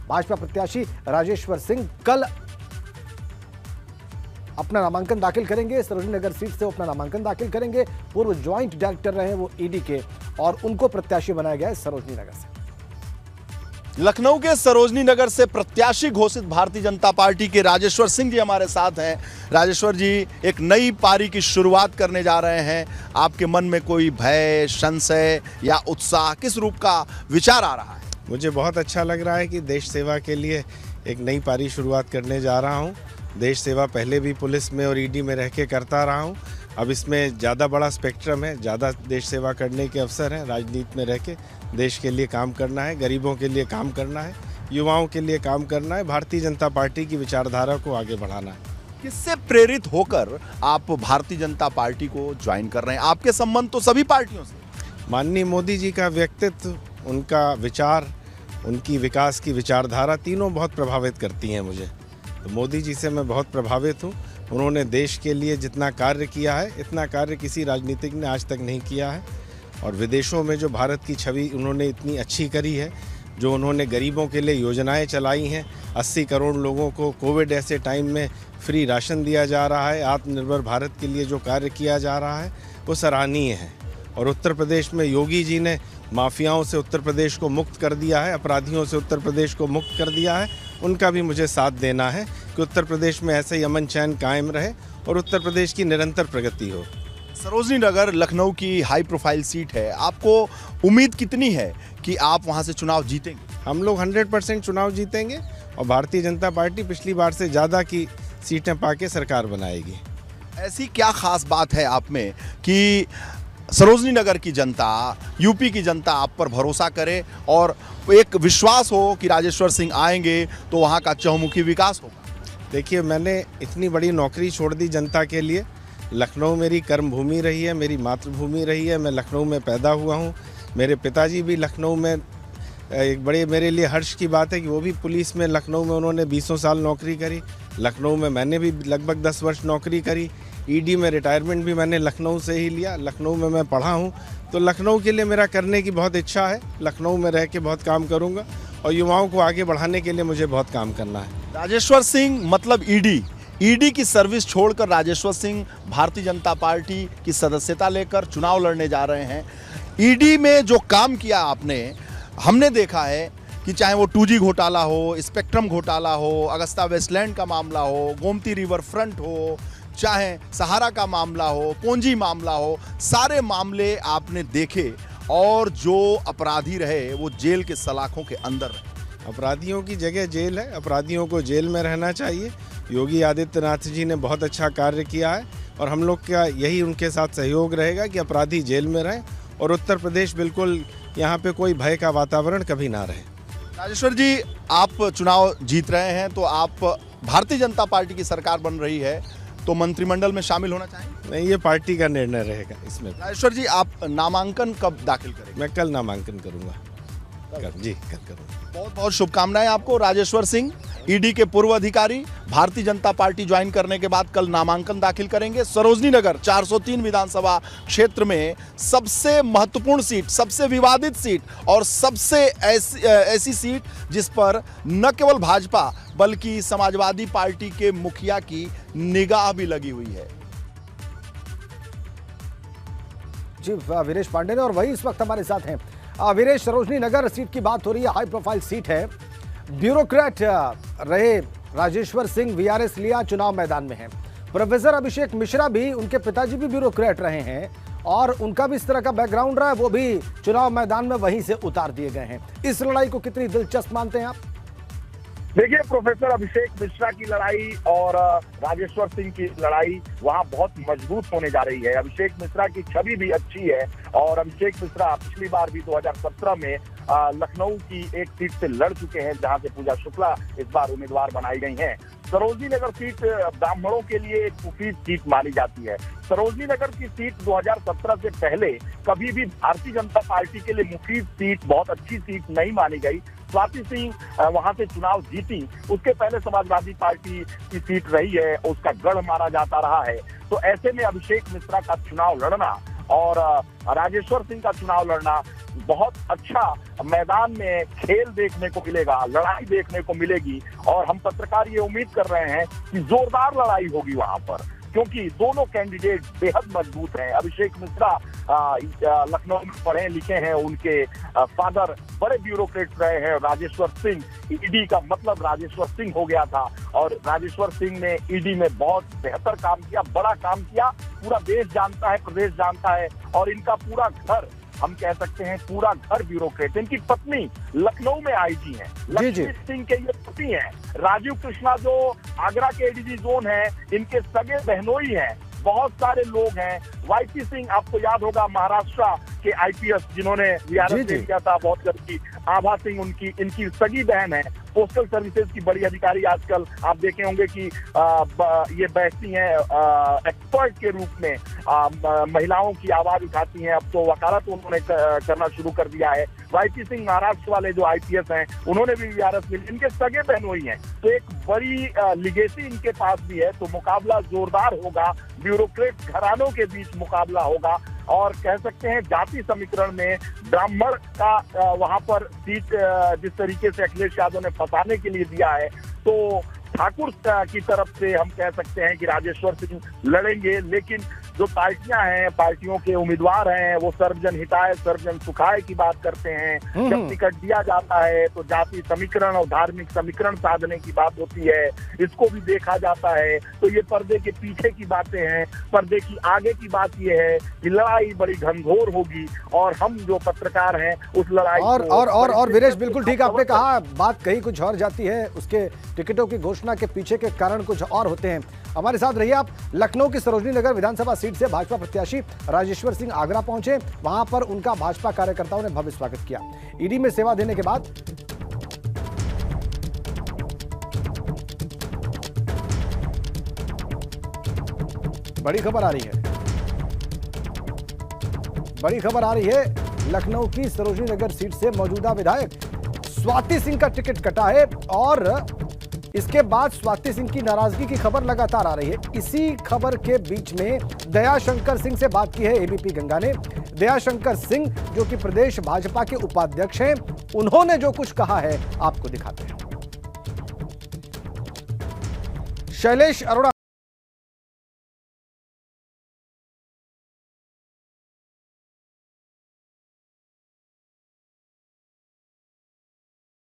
भाजपा प्रत्याशी राजेश्वर सिंह कल अपना नामांकन दाखिल करेंगे। सरोजनी नगर सीट से अपना नामांकन दाखिल करेंगे। पूर्व ज्वाइंट डायरेक्टर रहे वो ईडी के और उनको प्रत्याशी बनाया गया है सरोजनी नगर से। लखनऊ के सरोजनी नगर से प्रत्याशी घोषित भारतीय जनता पार्टी के राजेश्वर सिंह जी हमारे साथ हैं। राजेश्वर जी, एक नई पारी की शुरुआत करने जा रहे हैं। आपके मन में कोई भय, संशय या उत्साह, किस रूप का विचार आ रहा है? मुझे बहुत अच्छा लग रहा है कि देश सेवा के लिए एक नई पारी शुरुआत करने जा रहा हूं। देश सेवा पहले भी पुलिस में और ईडी में रह के करता रहा हूं। अब इसमें ज़्यादा बड़ा स्पेक्ट्रम है, ज़्यादा देश सेवा करने के अवसर हैं। राजनीति में रह के देश के लिए काम करना है, गरीबों के लिए काम करना है, युवाओं के लिए काम करना है, भारतीय जनता पार्टी की विचारधारा को आगे बढ़ाना है। किससे प्रेरित होकर आप भारतीय जनता पार्टी को ज्वाइन कर रहे हैं? आपके संबंध तो सभी पार्टियों से। माननीय मोदी जी का व्यक्तित्व, उनका विचार, उनकी विकास की विचारधारा तीनों बहुत प्रभावित करती हैं मुझे। तो मोदी जी से मैं बहुत प्रभावित हूँ। उन्होंने देश के लिए जितना कार्य किया है, इतना कार्य किसी राजनीतिक ने आज तक नहीं किया है। और विदेशों में जो भारत की छवि उन्होंने इतनी अच्छी करी है, जो उन्होंने गरीबों के लिए योजनाएं चलाई हैं, 80 करोड़ लोगों को कोविड ऐसे टाइम में फ्री राशन दिया जा रहा है, आत्मनिर्भर भारत के लिए जो कार्य किया जा रहा है वो सराहनीय है। और उत्तर प्रदेश में योगी जी ने माफियाओं से उत्तर प्रदेश को मुक्त कर दिया है, अपराधियों से उत्तर प्रदेश को मुक्त कर दिया है। उनका भी मुझे साथ देना है कि उत्तर प्रदेश में ऐसे ही अमन चैन कायम रहे और उत्तर प्रदेश की निरंतर प्रगति हो। सरोजनी नगर लखनऊ की हाई प्रोफाइल सीट है। आपको उम्मीद कितनी है कि आप वहां से चुनाव जीतेंगे? हम लोग 100% चुनाव जीतेंगे और भारतीय जनता पार्टी पिछली बार से ज़्यादा की सीटें पाके सरकार बनाएगी। ऐसी क्या खास बात है आप में कि सरोजनी नगर की जनता, यूपी की जनता आप पर भरोसा करे और एक विश्वास हो कि राजेश्वर सिंह आएंगे तो वहाँ का चहुमुखी विकास होगा? देखिए, मैंने इतनी बड़ी नौकरी छोड़ दी जनता के लिए। लखनऊ मेरी कर्मभूमि रही है, मेरी मातृभूमि रही है। मैं लखनऊ में पैदा हुआ हूँ। मेरे पिताजी भी लखनऊ में, एक बड़े मेरे लिए हर्ष की बात है कि वो भी पुलिस में लखनऊ में उन्होंने 20 साल नौकरी करी। लखनऊ में मैंने भी लगभग 10 वर्ष नौकरी करी। ईडी में रिटायरमेंट भी मैंने लखनऊ से ही लिया। लखनऊ में मैं पढ़ा हूँ। तो लखनऊ के लिए मेरा करने की बहुत इच्छा है। लखनऊ में रह के बहुत काम करूँगा और युवाओं को आगे बढ़ाने के लिए मुझे बहुत काम करना है। राजेश्वर सिंह मतलब ईडी की सर्विस छोड़कर राजेश्वर सिंह भारतीय जनता पार्टी की सदस्यता लेकर चुनाव लड़ने जा रहे हैं। ईडी में जो काम किया आपने, हमने देखा है कि चाहे वो 2G घोटाला हो, स्पेक्ट्रम घोटाला हो, अगस्ता वेस्टलैंड का मामला हो, गोमती रिवर फ्रंट हो, चाहे सहारा का मामला हो, पूंजी मामला हो, सारे मामले आपने देखे और जो अपराधी रहे वो जेल के सलाखों के अंदर रहे। अपराधियों की जगह जेल है, अपराधियों को जेल में रहना चाहिए। योगी आदित्यनाथ जी ने बहुत अच्छा कार्य किया है और हम लोग का यही उनके साथ सहयोग रहेगा कि अपराधी जेल में रहें और उत्तर प्रदेश बिल्कुल यहाँ पे कोई भय का वातावरण कभी ना रहे। राजेश्वर जी, आप चुनाव जीत रहे हैं तो आप भारतीय जनता पार्टी की सरकार बन रही है, तो मंत्रिमंडल में शामिल होना चाहेंगे? नहीं, ये पार्टी का निर्णय रहेगा इसमें। राजेश्वर जी, आप नामांकन कब दाखिल करेंगे? मैं कल नामांकन करूँगा। जी, कल करूँगा। बहुत बहुत शुभकामनाएं आपको। राजेश्वर सिंह, ईडी के पूर्व अधिकारी, भारतीय जनता पार्टी ज्वाइन करने के बाद कल नामांकन दाखिल करेंगे। सरोजनी नगर 403 विधानसभा क्षेत्र में सबसे महत्वपूर्ण सीट, सबसे विवादित सीट और सबसे ऐसी सीट जिस पर न केवल भाजपा बल्कि समाजवादी पार्टी के मुखिया की निगाह भी लगी हुई है। जी, वीरेश पांडे ने, और वही इस वक्त हमारे साथ हैं। वीरेश, सरोजनी नगर सीट की बात हो रही है, हाई प्रोफाइल सीट है। ब्यूरोक्रेट रहे राजेश्वर सिंह वीआरएस लिया चुनाव मैदान में हैं। प्रोफेसर अभिषेक मिश्रा भी, उनके पिताजी भी ब्यूरोक्रेट रहे हैं और उनका भी इस तरह का बैकग्राउंड रहा है, वो भी चुनाव मैदान में वहीं से उतार दिए गए हैं। इस लड़ाई को कितनी दिलचस्प मानते हैं आप? देखिए, प्रोफेसर अभिषेक मिश्रा की लड़ाई और राजेश्वर सिंह की लड़ाई वहां बहुत मजबूत होने जा रही है। अभिषेक मिश्रा की छवि भी अच्छी है और अभिषेक मिश्रा पिछली बार भी 2017 में लखनऊ की एक सीट से लड़ चुके हैं, जहां से पूजा शुक्ला इस बार उम्मीदवार बनाई गई हैं। सरोजनी नगर सीट ब्राह्मणों के लिए एक मुफीद सीट मानी जाती है। सरोजनी नगर की सीट 2017 से पहले कभी भी भारतीय जनता पार्टी के लिए मुफीद सीट, बहुत अच्छी सीट नहीं मानी गई। स्वाति सिंह वहां से चुनाव जीती, उसके पहले समाजवादी पार्टी की सीट रही है, उसका गढ़ माना जाता रहा है। तो ऐसे में अभिषेक मिश्रा का चुनाव लड़ना और राजेश्वर सिंह का चुनाव लड़ना बहुत अच्छा मैदान में खेल देखने को मिलेगा, लड़ाई देखने को मिलेगी। और हम पत्रकार ये उम्मीद कर रहे हैं कि जोरदार लड़ाई होगी वहां पर, क्योंकि दोनों कैंडिडेट बेहद मजबूत हैं। अभिषेक मिश्रा लखनऊ में पढ़े लिखे हैं, उनके फादर बड़े ब्यूरोक्रेट रहे हैं। राजेश्वर सिंह, ईडी का मतलब राजेश्वर सिंह हो गया था, और राजेश्वर सिंह ने ईडी में बहुत बेहतर काम किया, बड़ा काम किया। पूरा देश जानता है, प्रदेश जानता है, और इनका पूरा घर, हम कह सकते हैं पूरा घर ब्यूरोक्रेट। इनकी पत्नी लखनऊ में आईजी हैं, लक्ष्मी सिंह के ये पति हैं। राजीव कृष्णा जो आगरा के एडीजी जोन है, इनके सगे बहनोई हैं। बहुत सारे लोग हैं। वाईपी सिंह, आपको याद होगा, महाराष्ट्र के आईपीएस जिन्होंने वीआरएस दे दिया था बहुत जल्दी। आभा सिंह इनकी सगी बहन है, पोस्टल सर्विसेज की बड़ी अधिकारी। आजकल आप देखे होंगे कि ये बैठती हैं एक्सपर्ट के रूप में, महिलाओं की आवाज उठाती हैं। अब तो वकालत उन्होंने करना शुरू कर दिया है। वाईपी सिंह महाराष्ट्र वाले जो आईपीएस हैं, उन्होंने भी वीआरएस मिली, इनके सगे बहनोई हैं। तो एक बड़ी लिगेसी इनके पास भी है। तो मुकाबला जोरदार होगा, ब्यूरोक्रेट घरानों के बीच मुकाबला होगा। और कह सकते हैं जाति समीकरण में ब्राह्मण का वहां पर सीट जिस तरीके से अखिलेश यादव ने फंसाने के लिए दिया है, तो ठाकुर की तरफ से हम कह सकते हैं कि राजेश्वर सिंह लड़ेंगे। लेकिन जो पार्टियां हैं, पार्टियों के उम्मीदवार हैं, वो सर्वजन हिताय सर्वजन सुखाय की बात करते हैं। जब टिकट दिया जाता है तो जाति समीकरण और धार्मिक समीकरण साधने की बात होती है, इसको भी देखा जाता है। तो ये पर्दे के पीछे की बातें हैं। पर्दे की आगे की बात ये है कि लड़ाई बड़ी घनघोर होगी, और हम जो पत्रकार हैं उस लड़ाई और वीरेश, बिल्कुल ठीक आपने कहा, बात कहीं कुछ और जाती है, उसके टिकटों की घोषणा के पीछे के कारण कुछ और होते हैं। हमारे साथ रहिए आप। लखनऊ की सरोजनी नगर विधानसभा सीट से भाजपा प्रत्याशी राजेश्वर सिंह आगरा पहुंचे। वहां पर उनका भाजपा कार्यकर्ताओं ने भव्य स्वागत किया। ईडी में सेवा देने के बाद बड़ी खबर आ रही है, लखनऊ की सरोजनी नगर सीट से मौजूदा विधायक स्वाति सिंह का टिकट कटा है, और इसके बाद स्वाति सिंह की नाराजगी की खबर लगातार आ रही है। इसी खबर के बीच में दयाशंकर सिंह से बात की है एबीपी गंगा ने। दयाशंकर सिंह जो कि प्रदेश भाजपा के उपाध्यक्ष हैं, उन्होंने जो कुछ कहा है आपको दिखाते हैं। शैलेश अरोड़ा